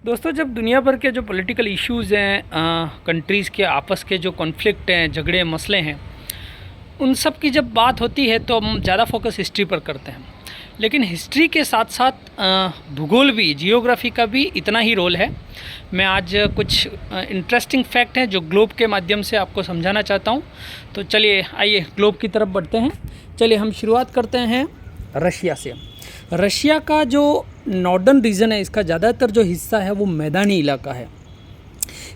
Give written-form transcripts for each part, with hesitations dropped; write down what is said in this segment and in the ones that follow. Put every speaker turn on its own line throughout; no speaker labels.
दोस्तों, जब दुनिया भर के जो पॉलिटिकल इश्यूज़ हैं, कंट्रीज़ के आपस के जो कॉन्फ्लिक्ट हैं, झगड़े मसले हैं, उन सब की जब बात होती है तो हम ज़्यादा फोकस हिस्ट्री पर करते हैं। लेकिन हिस्ट्री के साथ साथ भूगोल भी, जियोग्राफी का भी इतना ही रोल है। मैं आज कुछ इंटरेस्टिंग फैक्ट हैं जो ग्लोब के माध्यम से आपको समझाना चाहता हूँ। तो चलिए आइए ग्लोब की तरफ बढ़ते हैं। चलिए हम शुरुआत करते हैं रशिया से। रशिया का जो नॉर्दर्न रीजन है, इसका ज़्यादातर जो हिस्सा है वो मैदानी इलाका है।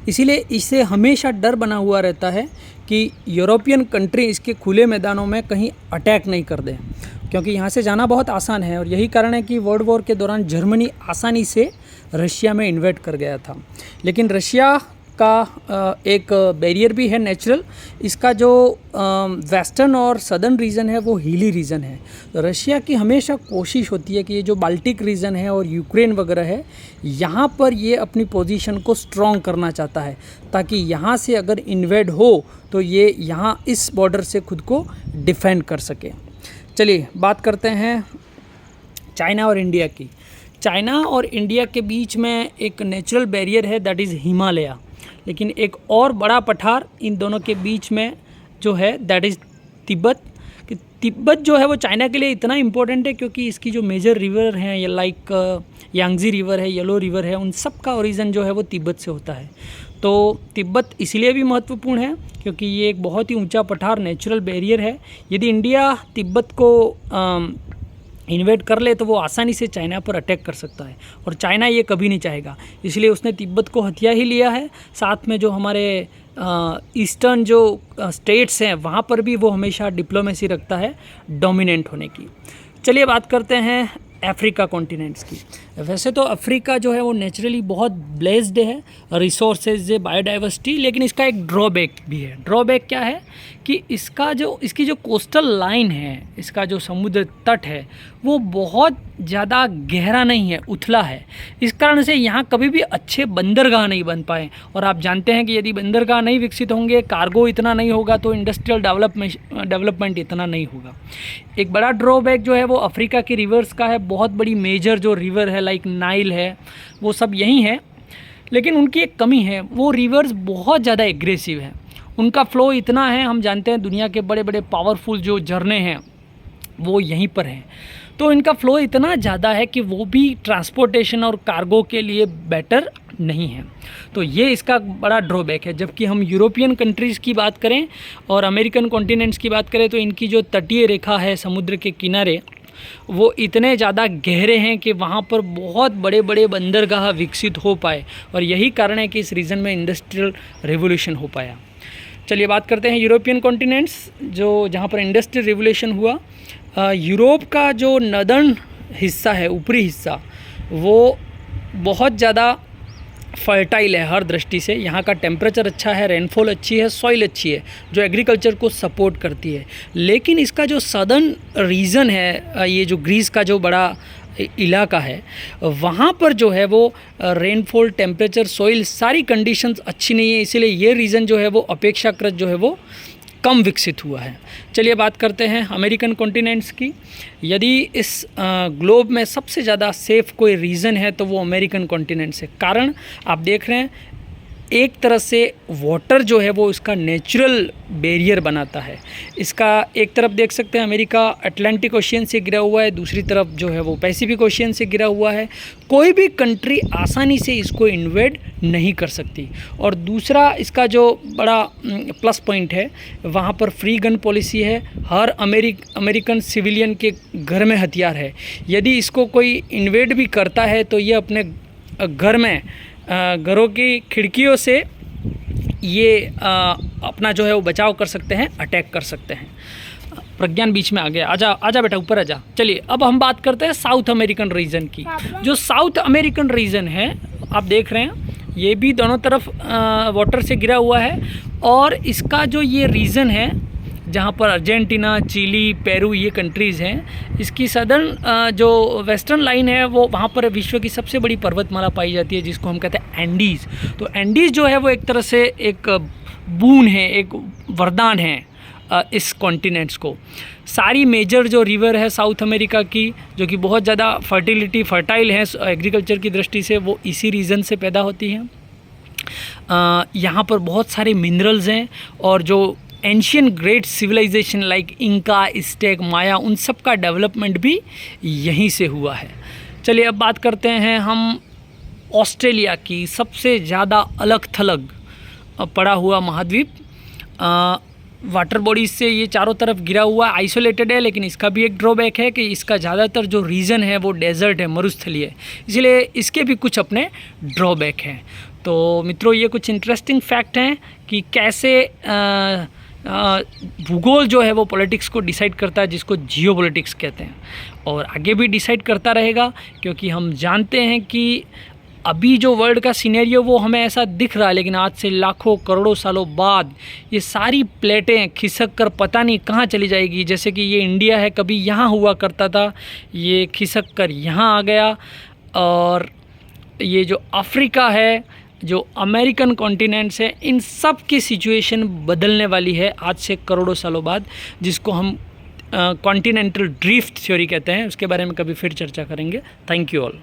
इसीलिए इसे हमेशा डर बना हुआ रहता है कि यूरोपियन कंट्री इसके खुले मैदानों में कहीं अटैक नहीं कर दें, क्योंकि यहाँ से जाना बहुत आसान है। और यही कारण है कि वर्ल्ड वॉर के दौरान जर्मनी आसानी से रशिया में इन्वेड कर गया था। लेकिन रशिया का एक बैरियर भी है नेचुरल। इसका जो वेस्टर्न और सदर्न रीजन है वो हिली रीजन है। तो रशिया की हमेशा कोशिश होती है कि ये जो बाल्टिक रीजन है और यूक्रेन वगैरह है, यहाँ पर ये अपनी पोजीशन को स्ट्रॉन्ग करना चाहता है, ताकि यहाँ से अगर इन्वेड हो तो ये यहाँ इस बॉर्डर से खुद को डिफेंड कर सके। चलिए बात करते हैं चाइना और इंडिया की। चाइना और इंडिया के बीच में एक नेचुरल बैरियर है, दैट इज़ हिमालय। लेकिन एक और बड़ा पठार इन दोनों के बीच में जो है दैट इज़ तिब्बत। कि तिब्बत जो है वो चाइना के लिए इतना इम्पोर्टेंट है क्योंकि इसकी जो मेजर रिवर हैं, या लाइक यांगजी रिवर है, येलो रिवर है, उन सब का ओरिजिन जो है वो तिब्बत से होता है। तो तिब्बत इसलिए भी महत्वपूर्ण है क्योंकि ये एक बहुत ही ऊंचा पठार नेचुरल बैरियर है। यदि इंडिया तिब्बत को इन्वेड कर ले तो वो आसानी से चाइना पर अटैक कर सकता है, और चाइना ये कभी नहीं चाहेगा। इसलिए उसने तिब्बत को हथिया ही लिया है। साथ में जो हमारे ईस्टर्न जो स्टेट्स हैं वहाँ पर भी वो हमेशा डिप्लोमेसी रखता है डोमिनेंट होने की। चलिए बात करते हैं अफ्रीका कॉन्टिनेंट्स की। वैसे तो अफ्रीका जो है वो नेचुरली बहुत ब्लेस्ड है, रिसोर्सेज है, बायोडाइवर्सिटी। लेकिन इसका एक ड्रॉबैक भी है। ड्रॉबैक क्या है कि इसकी जो कोस्टल लाइन है, इसका जो समुद्र तट है वो बहुत ज़्यादा गहरा नहीं है, उथला है। इस कारण से यहाँ कभी भी अच्छे बंदरगाह नहीं बन पाए। और आप जानते हैं कि यदि बंदरगाह नहीं विकसित होंगे, कार्गो इतना नहीं होगा, तो इंडस्ट्रियल डेवलपमेंट इतना नहीं होगा। एक बड़ा ड्रॉबैक जो है वो अफ्रीका की रिवर्स का है। बहुत बड़ी मेजर जो रिवर है लाइक नाइल है, वो सब यही है। लेकिन उनकी एक कमी है, वो रिवर्स बहुत ज़्यादा एग्रेसिव है। उनका फ्लो इतना है, हम जानते हैं दुनिया के बड़े बड़े पावरफुल जो झरने हैं वो यहीं पर हैं। तो इनका फ़्लो इतना ज़्यादा है कि वो भी ट्रांसपोर्टेशन और कार्गो के लिए बेटर नहीं है। तो ये इसका बड़ा ड्रॉबैक है। जबकि हम यूरोपियन कंट्रीज़ की बात करें और अमेरिकन कॉन्टिनेंट्स की बात करें तो इनकी जो तटीय रेखा है, समुद्र के किनारे, वो इतने ज़्यादा गहरे हैं कि वहाँ पर बहुत बड़े बड़े बंदरगाह विकसित हो पाए। और यही कारण है कि इस रीजन में इंडस्ट्रियल रेवोल्यूशन हो पाया। चलिए बात करते हैं यूरोपियन कॉन्टिनेंट्स, जो जहाँ पर इंडस्ट्रियल रिवोल्यूशन हुआ। यूरोप का जो नदर्न हिस्सा है, ऊपरी हिस्सा, वो बहुत ज़्यादा फर्टाइल है हर दृष्टि से। यहाँ का टेम्परेचर अच्छा है, रेनफॉल अच्छी है, सॉइल अच्छी है, जो एग्रीकल्चर को सपोर्ट करती है। लेकिन इसका जो सदर्न रीजन है, ये जो ग्रीस का जो बड़ा इलाका है, वहाँ पर जो है वो रेनफॉल, टेम्परेचर, सॉइल, सारी कंडीशंस अच्छी नहीं है। इसीलिए ये रीजन जो है वो अपेक्षाकृत जो है वो कम विकसित हुआ है। चलिए बात करते हैं अमेरिकन कॉन्टिनेंट्स की। यदि इस ग्लोब में सबसे ज़्यादा सेफ़ कोई रीजन है तो वो अमेरिकन कॉन्टिनेंट्स है। कारण आप देख रहे हैं, एक तरह से वाटर जो है वो इसका नेचुरल बैरियर बनाता है। इसका एक तरफ देख सकते हैं अमेरिका अटलांटिक ओशियन से घिरा हुआ है, दूसरी तरफ जो है वो पैसिफिक ओशियन से घिरा हुआ है। कोई भी कंट्री आसानी से इसको इन्वेड नहीं कर सकती। और दूसरा इसका जो बड़ा प्लस पॉइंट है, वहाँ पर फ्री गन पॉलिसी है। हर अमेरिकन सिविलियन के घर में हथियार है। यदि इसको कोई इन्वेड भी करता है तो ये अपने घर में घरों की खिड़कियों से ये अपना जो है वो बचाव कर सकते हैं, अटैक कर सकते हैं। प्रज्ञान बीच में आ गया, आजा आजा बेटा, ऊपर आजा। चलिए अब हम बात करते हैं साउथ अमेरिकन रीजन की। जो साउथ अमेरिकन रीजन है, आप देख रहे हैं, ये भी दोनों तरफ वाटर से घिरा हुआ है। और इसका जो ये रीजन है, जहाँ पर अर्जेंटीना, चिली, पेरू ये कंट्रीज़ हैं, इसकी सदर्न जो वेस्टर्न लाइन है वो वहाँ पर विश्व की सबसे बड़ी पर्वतमाला पाई जाती है, जिसको हम कहते हैं एंडीज़। तो एंडीज़ जो है वो एक तरह से एक बून है, एक वरदान है इस कॉन्टिनेंट्स को। सारी मेजर जो रिवर है साउथ अमेरिका की, जो कि बहुत ज़्यादा फर्टाइल हैं एग्रीकल्चर की दृष्टि से, वो इसी रीजन से पैदा होती हैं। यहाँ पर बहुत सारे मिनरल्स हैं और जो ancient great civilisation like Inca, Aztec, Maya, उन सब का डेवलपमेंट भी यहीं से हुआ है। चलिए अब बात करते हैं हम ऑस्ट्रेलिया की, सबसे ज़्यादा अलग थलग पड़ा हुआ महाद्वीप। वाटर बॉडीज से ये चारों तरफ गिरा हुआ आइसोलेटेड है, लेकिन इसका भी एक ड्रॉबैक है कि इसका ज़्यादातर जो रीजन है वो डेजर्ट है, मरुस्थलीय है, इसलिए इसके भी कुछ अपने ड्रॉबैक हैं। तो मित्रों, ये कुछ इंटरेस्टिंग फैक्ट हैं कि कैसे भूगोल जो है वो पॉलिटिक्स को डिसाइड करता है, जिसको जियोपॉलिटिक्स कहते हैं, और आगे भी डिसाइड करता रहेगा, क्योंकि हम जानते हैं कि अभी जो वर्ल्ड का सिनेरियो वो हमें ऐसा दिख रहा है, लेकिन आज से लाखों करोड़ों सालों बाद ये सारी प्लेटें खिसक कर पता नहीं कहाँ चली जाएगी। जैसे कि ये इंडिया है, कभी यहाँ हुआ करता था, ये खिसक कर यहाँ आ गया, और ये जो अफ्रीका है, जो अमेरिकन कॉन्टिनेंट्स है, इन सब की सिचुएशन बदलने वाली है आज से करोड़ों सालों बाद, जिसको हम कॉन्टिनेंटल ड्रिफ्ट थ्योरी कहते हैं। उसके बारे में कभी फिर चर्चा करेंगे। Thank you all.